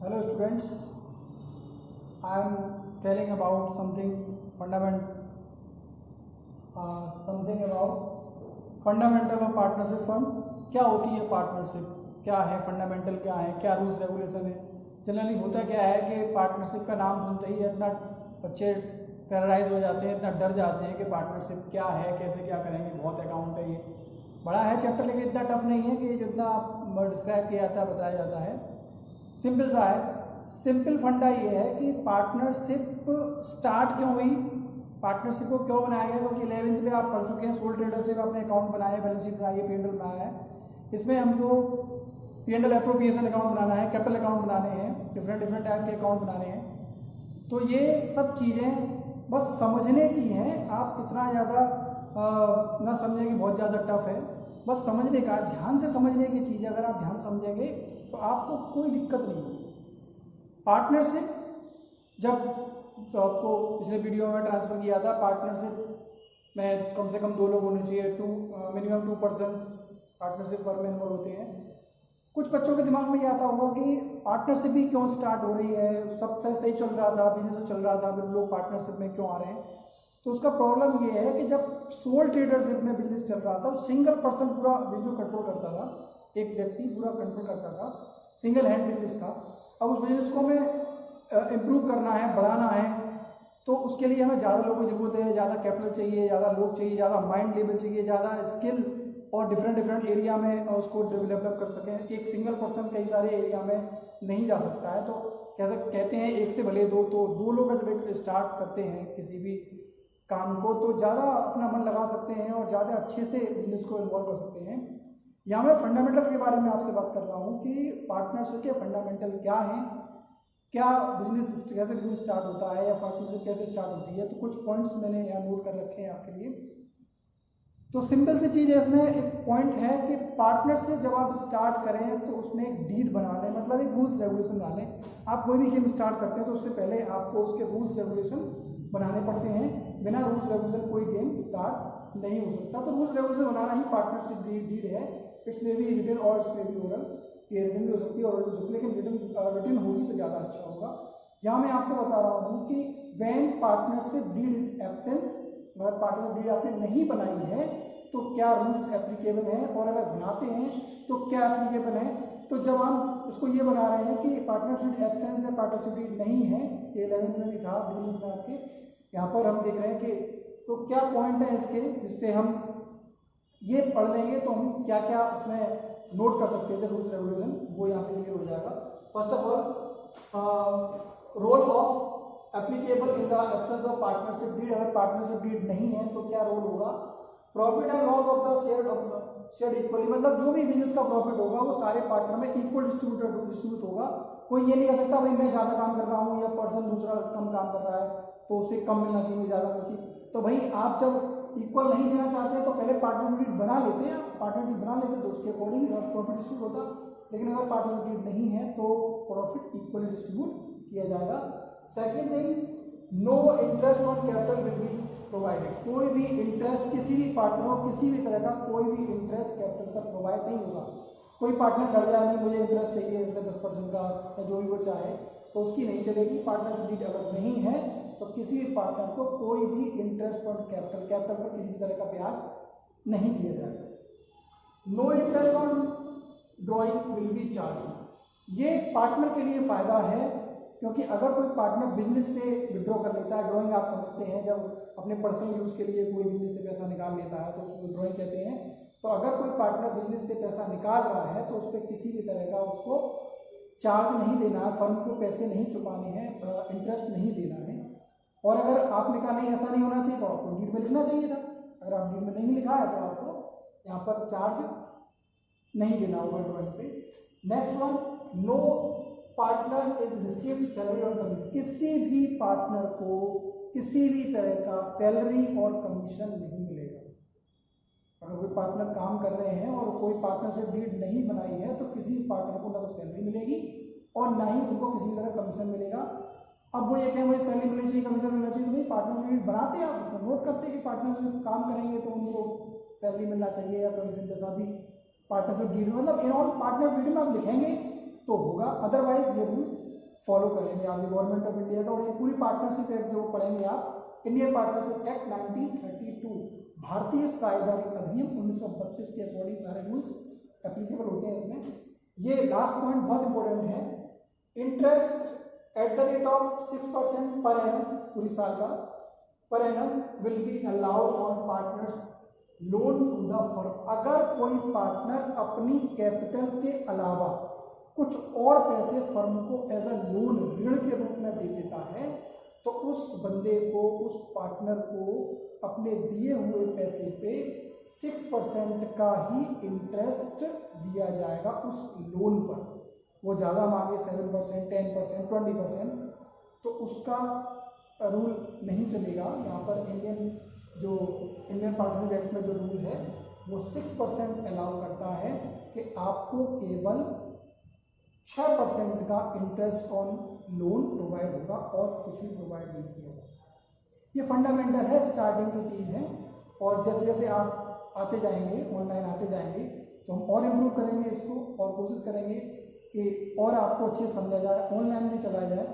Hello students, I am telling about something about fundamental of partnership fund. क्या होती है partnership, क्या है फंडामेंटल, क्या है, क्या रूल्स रेगुलेशन है। जनरली होता क्या है कि पार्टनरशिप का नाम सुनते ही इतना बच्चे टेरराइज हो जाते हैं, इतना डर जाते हैं कि पार्टनरशिप क्या है, कैसे क्या करेंगे, बहुत अकाउंट है, ये बड़ा है चैप्टर, लेकिन इतना टफ नहीं है कि जितना डिस्क्राइब किया जाता है बताया जाता है। सिंपल सा है। सिंपल फंडा ये है कि पार्टनरशिप स्टार्ट क्यों हुई, पार्टनरशिप को क्यों बनाया गया, क्योंकि 11th में आप पढ़ चुके हैं, सोल ट्रेडरशिप आपने अकाउंट बनाया है, बैलेंस शीट बनाई है, P&L बनाया है। इसमें हमको P&L एप्रोप्रिएशन अकाउंट बनाना है, कैपिटल अकाउंट बनाने हैं, डिफरेंट टाइप के अकाउंट बनाने हैं। तो ये सब चीज़ें बस समझने की हैं, आप इतना ज़्यादा ना समझें कि बहुत ज़्यादा टफ है, बस समझने का, ध्यान से समझने की चीज़ है। अगर आप ध्यान समझेंगे तो आपको कोई दिक्कत नहीं होगी। पार्टनरशिप जब तो आपको पिछले वीडियो में ट्रांसफर किया था, पार्टनरशिप में कम से कम 2 लोग होने चाहिए, मिनिमम 2 पर्सन्स पार्टनरशिप फर्म में इन्वॉल्व होते हैं। कुछ बच्चों के दिमाग में ये आता होगा कि पार्टनरशिप भी क्यों स्टार्ट हो रही है, सब सही चल रहा था, बिजनेस चल रहा था, फिर लोग पार्टनरशिप में क्यों आ रहे हैं। तो उसका प्रॉब्लम ये है कि जब सोल ट्रेडरशिप में बिजनेस चल रहा था, सिंगल पर्सन पूरा बिजनेस कंट्रोल करता था, एक व्यक्ति पूरा कंट्रोल करता था, सिंगल हैंड बिजनेस था। अब उस बिजनेस को हमें इम्प्रूव करना है, बढ़ाना है, तो उसके लिए हमें ज़्यादा लोगों की ज़रूरत है, ज़्यादा कैपिटल चाहिए, ज़्यादा लोग चाहिए, ज़्यादा माइंड लेवल चाहिए, ज़्यादा स्किल और डिफरेंट एरिया में उसको डेवलप कर सकें। एक सिंगल पर्सन कई सारे एरिया में नहीं जा सकता है। तो कैसे कहते हैं, एक से भले दो, तो 2 लोग जब स्टार्ट करते हैं किसी भी काम को, तो ज़्यादा अपना मन लगा सकते हैं और ज़्यादा अच्छे से बिजनेस को इन्वॉल्व कर सकते हैं। यहाँ मैं फंडामेंटल के बारे में आपसे बात कर रहा हूँ कि पार्टनरशिप के फंडामेंटल क्या हैं, क्या बिजनेस कैसे बिजनेस स्टार्ट होता है या पार्टनरशिप कैसे स्टार्ट होती है। तो कुछ पॉइंट्स मैंने यहाँ नोट कर रखे हैं आपके लिए। तो सिंपल सी चीज़ है, इसमें एक पॉइंट है कि पार्टनरशिप जब आप स्टार्ट करें तो उसमें एक डीड बना लें, मतलब एक रूल्स रेगुलेशन बना लें। आप कोई भी गेम स्टार्ट करते हैं तो उससे पहले आपको उसके रूल्स रेगुलेशन बनाने पड़ते हैं। बिना रूल्स रेगुलेशन कोई गेम स्टार्ट नहीं हो सकता। तो रूल्स रेगुलेशन बनाना ही पार्टनरशिप डीड है। इट्स मे बी रिटन और इट्स मे बी ओरल, ये रिटन भी हो सकती है और हो सकती है, लेकिन रिटन होगी तो ज़्यादा अच्छा होगा। यहाँ मैं आपको बता रहा हूँ कि when partnership deed is absence, अगर पार्टनरशिप डीड आपने नहीं बनाई है तो क्या रूल्स एप्लीकेबल हैं, और अगर बनाते हैं तो क्या एप्लीकेबल है। तो जब हम इसको ये बना रहे हैं कि पार्टनरशिप एब्सेंस है, पार्टनरशिप डीड नहीं है, ये 11th में भी था बिजनेस में आपके, यहाँ पर हम देख रहे हैं कि तो क्या पॉइंट है इसके जिससे हम ये पढ़ लेंगे तो हम क्या क्या उसमें नोट कर सकते थे रूल्स रेगुलेशन, वो यहाँ से क्लियर हो जाएगा। First of all, rule of applicable in the absence of partnership deed. अगर पार्टनरशिप डीड नहीं है तो क्या रोल होगा। Profit and loss of the share equally, मतलब जो भी बिजनेस का प्रॉफिट होगा वो सारे पार्टनर में इक्वल डिस्ट्रीब्यूट होगा। कोई ये नहीं कह सकता भाई मैं ज़्यादा काम कर रहा हूँ या पर्सन दूसरा कम काम कर रहा है तो उसे कम मिलना चाहिए, ज़्यादा मिलना चाहिए। तो भाई आप जब इक्वल नहीं देना चाहते हैं तो पहले पार्टनरशिप बना लेते हैं, पार्टनरशिप बना लेते तो उसके अकॉर्डिंग प्रॉफिट डिस्ट्रीब्यूट होता। लेकिन अगर पार्टनरशिप नहीं है तो प्रॉफिट इक्वली डिस्ट्रीब्यूट किया जाएगा। Second thing, no interest on capital will be provided. कोई भी इंटरेस्ट किसी भी पार्टनर को, किसी भी तरह का कोई भी इंटरेस्ट कैपिटल पर प्रोवाइड नहीं होगा। कोई पार्टनर लड़ जाए, नहीं मुझे इंटरेस्ट चाहिए इसमें 10% का या जो भी वो चाहे, तो उसकी नहीं चलेगी। पार्टनरशिप डीड अगर नहीं है तो किसी भी पार्टनर को कोई भी इंटरेस्ट ऑन कैपिटल पर किसी भी तरह का ब्याज नहीं दिया जाएगा। No interest on drawing will be charge. ये पार्टनर के लिए फायदा है, क्योंकि अगर कोई पार्टनर बिजनेस से विड्रॉ कर लेता है, ड्राइंग आप समझते हैं, जब अपने पर्सनल यूज़ के लिए कोई बिजनेस से पैसा निकाल लेता है तो उसको ड्राइंग कहते हैं। तो अगर कोई पार्टनर बिजनेस से पैसा निकाल रहा है तो उस पर किसी भी तरह का उसको चार्ज नहीं देना है, फर्म को पैसे नहीं चुकाने हैं, इंटरेस्ट नहीं देना है। और अगर आपने कहा नहीं ऐसा नहीं होना चाहिए तो आपको डीड में लिखना चाहिए था। अगर आप डीड में नहीं लिखा है तो आपको यहाँ पर चार्ज नहीं देना होगा ड्राइंग पे। Next one, no partner is received salary और कमीशन। किसी भी पार्टनर को किसी भी तरह का सैलरी और कमीशन नहीं मिलेगा। अगर कोई पार्टनर काम कर रहे हैं और कोई पार्टनरशिप डीड नहीं बनाई है तो किसी पार्टनर को ना तो सैलरी मिलेगी और ना ही उनको किसी तरह कमीशन मिलेगा। अब वो ये कहें मुझे सैलरी मिलनी चाहिए, कमीशन मिलना चाहिए, तो भाई पार्टनर डीड बनाते हैं आप, उसमें नोट करते हैं कि पार्टनरशिप काम करेंगे तो उनको सैलरी मिलना चाहिए या कमीशन, जैसा भी पार्टनरशिप डीड, मतलब इन ऑल पार्टनर डीड में आप लिखेंगे तो होगा, अदरवाइज ये रूल फॉलो करेंगे आप, गवर्नमेंट ऑफ इंडिया का। और ये पूरी पार्टनरशिप एक्ट जो पढ़ेंगे आप, इंडियन पार्टनरशिप एक्ट 1932, भारतीय साझेदारी अधिनियम 1932 के अकॉर्डिंग सारे रूल्स एप्लीकेबल होते हैं इसमें। ये लास्ट पॉइंट बहुत इंपॉर्टेंट है, interest at the rate of 6% per annum, पूरी साल का per annum will be allowed on partners loan to the firm. अगर कोई पार्टनर अपनी कैपिटल के अलावा कुछ और पैसे फर्म को एज अ लोन, ऋण के रूप में दे देता है, तो उस बंदे को, उस पार्टनर को अपने दिए हुए पैसे पे 6% का ही इंटरेस्ट दिया जाएगा उस लोन पर। वो ज़्यादा मांगे 7%, 10%, 20%, तो उसका रूल नहीं चलेगा। यहाँ पर इंडियन पार्टनरशिप एक्ट में जो रूल है वो 6% अलाउ करता है कि आपको केवल 6% का इंटरेस्ट ऑन लोन प्रोवाइड होगा और कुछ भी प्रोवाइड नहीं किया होगा। ये फंडामेंटल है, स्टार्टिंग की चीज़ है। और जैसे जैसे आप आते जाएंगे, ऑनलाइन आते जाएंगे, तो हम और इम्प्रूव करेंगे इसको और कोशिश करेंगे कि और आपको अच्छे से समझा जाए, ऑनलाइन भी चलाया जाए।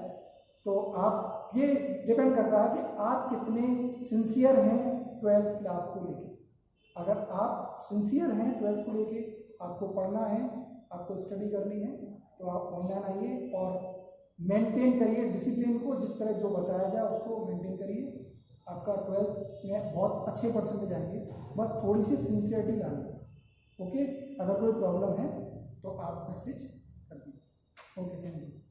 तो आप, ये डिपेंड करता है कि आप कितने सिंसियर हैं 12th क्लास को लेके। अगर आप सिंसियर हैं 12th को लेके, आपको पढ़ना है, आपको स्टडी करनी है, तो आप ऑनलाइन आइए और मेंटेन करिए डिसिप्लिन को, जिस तरह जो बताया जाए उसको मेंटेन करिए। आपका 12th में बहुत अच्छे परसेंटेज आएंगे, बस थोड़ी सी सिंसियरिटी लानी। ओके, अगर कोई प्रॉब्लम है तो आप मैसेज कर दीजिए। Okay, thank you.